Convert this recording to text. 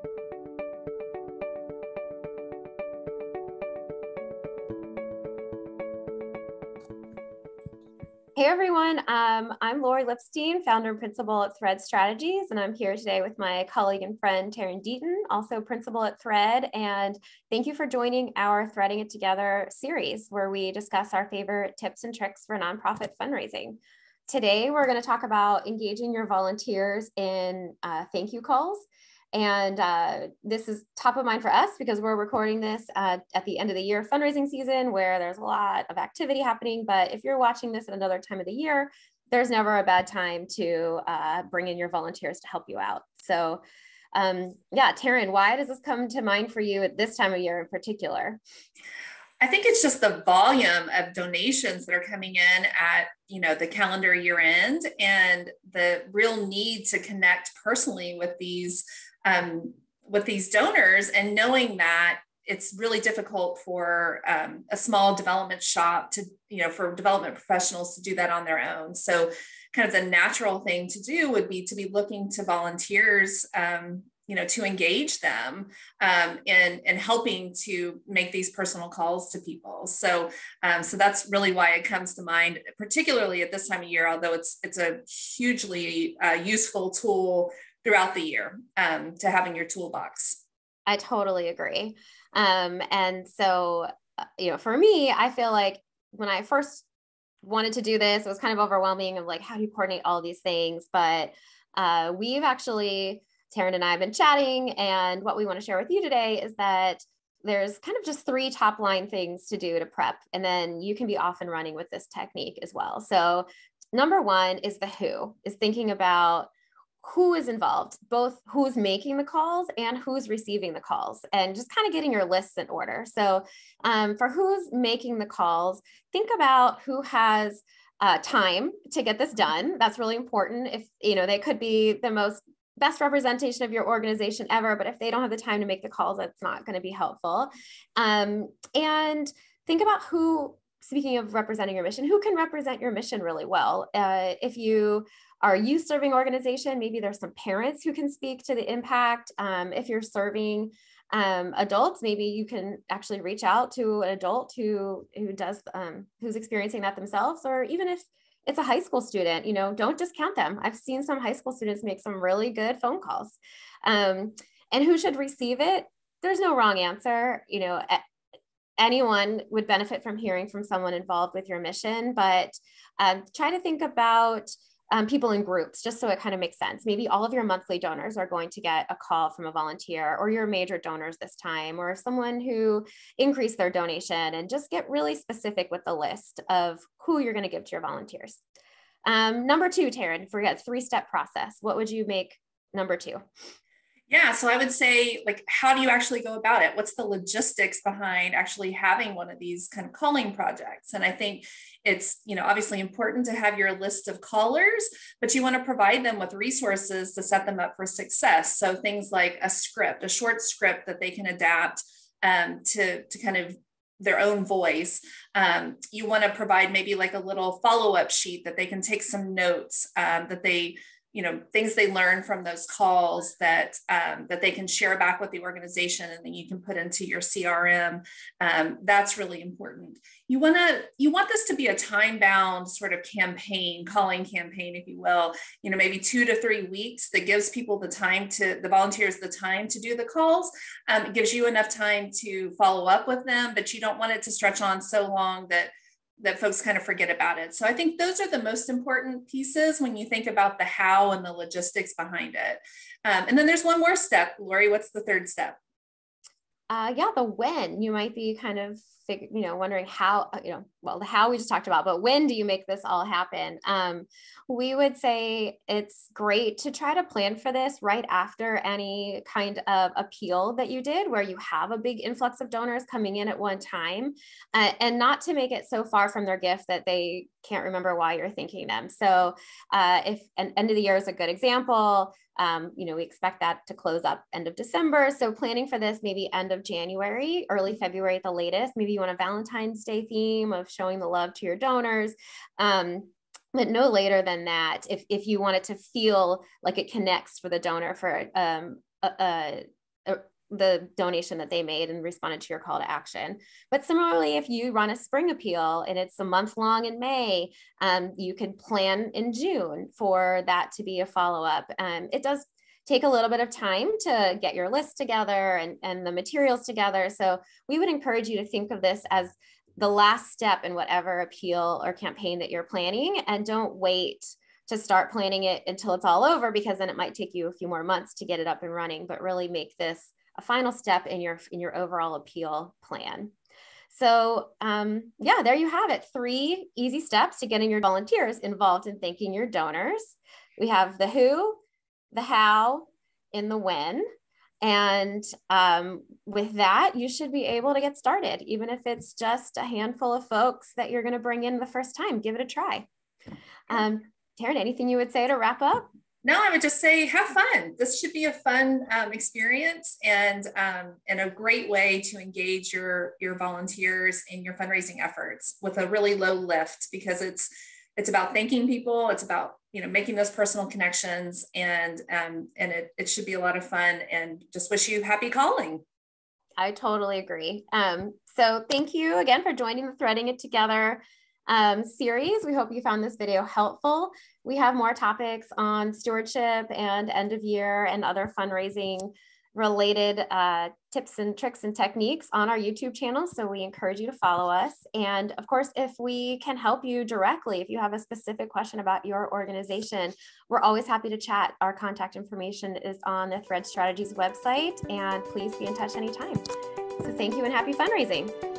Hey everyone, I'm Lori Lipstein, founder and principal at Thread Strategies, and I'm here today with my colleague and friend Taryn Deaton, also principal at Thread. And thank you for joining our Threading It Together series, where we discuss our favorite tips and tricks for nonprofit fundraising. Today, we're going to talk about engaging your volunteers in thank you calls. And this is top of mind for us because we're recording this at the end of the year fundraising season where there's a lot of activity happening. But if you're watching this at another time of the year, there's never a bad time to bring in your volunteers to help you out. So yeah, Taryn, why does this come to mind for you at this time of year in particular? I think it's just the volume of donations that are coming in at, the calendar year end, and the real need to connect personally with these donors, and knowing that it's really difficult for a small development shop to, for development professionals to do that on their own. So kind of the natural thing to do would be to be looking to volunteers, to engage them in helping to make these personal calls to people. So that's really why it comes to mind, particularly at this time of year, although it's a hugely useful tool throughout the year to have in your toolbox. I totally agree. And so, for me, I feel like when I first wanted to do this, it was kind of overwhelming of like, how do you coordinate all these things? But we've actually, Taryn and I have been chatting, and what we want to share with you today is that there's kind of just 3 top line things to do to prep, and then you can be off and running with this technique as well. So number 1 is the who, is thinking about who is involved, both who's making the calls and who's receiving the calls, and just kind of getting your lists in order. So for who's making the calls, think about who has time to get this done. That's really important. If, they could be the best representation of your organization ever, but if they don't have the time to make the calls, that's not going to be helpful. And think about who, speaking of representing your mission, who can represent your mission really well. If you are a youth serving organization, maybe there's some parents who can speak to the impact. If you're serving adults, maybe you can actually reach out to an adult who's experiencing that themselves. Or even if it's a high school student, don't discount them. I've seen some high school students make some really good phone calls. And who should receive it? There's no wrong answer. Anyone would benefit from hearing from someone involved with your mission, but try to think about people in groups, just so it kind of makes sense. Maybe all of your monthly donors are going to get a call from a volunteer, or your major donors this time, or someone who increased their donation, and just get really specific with the list of who you're going to give to your volunteers. Number 2, Taryn, forget 3-step process. What would you make number 2? Yeah, so I would say, like, how do you actually go about it? What's the logistics behind actually having one of these kind of calling projects? And I think it's, obviously important to have your list of callers, but you want to provide them with resources to set them up for success. So things like a short script that they can adapt to kind of their own voice. You want to provide maybe like a little follow-up sheet that they can take some notes, that they, things they learn from those calls that they can share back with the organization, and then you can put into your CRM. That's really important. You want this to be a time-bound sort of calling campaign, if you will. Maybe 2 to 3 weeks that gives people the volunteers the time to do the calls. It gives you enough time to follow up with them, but you don't want it to stretch on so long that folks kind of forget about it. So I think those are the most important pieces when you think about the how and the logistics behind it. And then there's one more step. Lori, what's the 3rd step? The when. You might be kind of wondering how, the how we just talked about, but when do you make this all happen? We would say it's great to try to plan for this right after any kind of appeal that you did, where you have a big influx of donors coming in at one time, and not to make it so far from their gift that they can't remember why you're thanking them. So if an end of the year is a good example, we expect that to close up end of December. So planning for this, maybe end of January, early February at the latest. Maybe you want a Valentine's Day theme of showing the love to your donors. But no later than that, if you want it to feel like it connects for the donor for the donation that they made and responded to your call to action. But similarly, if you run a spring appeal and it's a month long in May, you could plan in June for that to be a follow-up. It does take a little bit of time to get your list together and the materials together. So we would encourage you to think of this as the last step in whatever appeal or campaign that you're planning, and don't wait to start planning it until it's all over, because then it might take you a few more months to get it up and running, but really make this a final step in your overall appeal plan. So yeah, there you have it. 3 easy steps to getting your volunteers involved in thanking your donors. We have the who, the how, and the when. And with that, you should be able to get started, even if it's just a handful of folks that you're going to bring in the first time. Give it a try. Taryn, anything you would say to wrap up? No, I would just say have fun. This should be a fun experience and a great way to engage your volunteers in your fundraising efforts with a really low lift, because it's about thanking people. It's about, you know, making those personal connections, and it should be a lot of fun, and just wish you happy calling. I totally agree. So thank you again for joining the Threading It Together series. We hope you found this video helpful. We have more topics on stewardship and end of year and other fundraising related tips and tricks and techniques on our YouTube channel. So we encourage you to follow us. And of course, if we can help you directly, if you have a specific question about your organization, we're always happy to chat. Our contact information is on the Thread Strategies website, and please be in touch anytime. So thank you and happy fundraising.